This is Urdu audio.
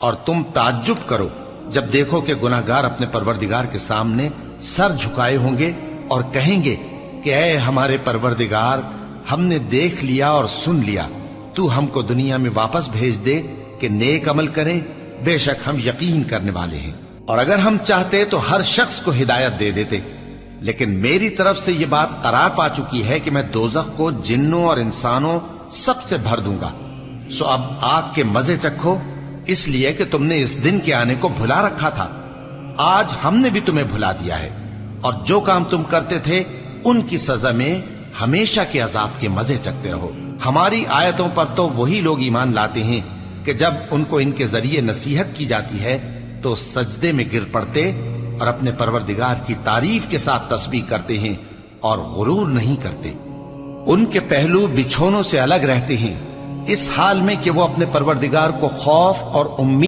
اور تم تعجب کرو جب دیکھو کہ گناہگار اپنے پروردگار کے سامنے سر جھکائے ہوں گے اور کہیں گے کہ اے ہمارے پروردگار، ہم نے دیکھ لیا اور سن لیا، تو ہم کو دنیا میں واپس بھیج دے کہ نیک عمل کریں، بے شک ہم یقین کرنے والے ہیں۔ اور اگر ہم چاہتے تو ہر شخص کو ہدایت دے دیتے، لیکن میری طرف سے یہ بات قرار پا چکی ہے کہ میں دوزخ کو جنوں اور انسانوں سب سے بھر دوں گا، سو اب آگ کے مزے چکھو، اس لیے کہ تم نے اس دن کے آنے کو بھلا رکھا تھا۔ آج ہم نے بھی تمہیں بھلا دیا ہے، اور جو کام تم کرتے تھے ان کی سزا میں ہمیشہ کے عذاب کے مزے چکتے رہو۔ ہماری آیتوں پر تو وہی لوگ ایمان لاتے ہیں کہ جب ان کو ان کے ذریعے نصیحت کی جاتی ہے تو سجدے میں گر پڑتے اور اپنے پروردگار کی تعریف کے ساتھ تسبیح کرتے ہیں اور غرور نہیں کرتے۔ ان کے پہلو بچھونوں سے الگ رہتے ہیں، اس حال میں کہ وہ اپنے پروردگار کو خوف اور امید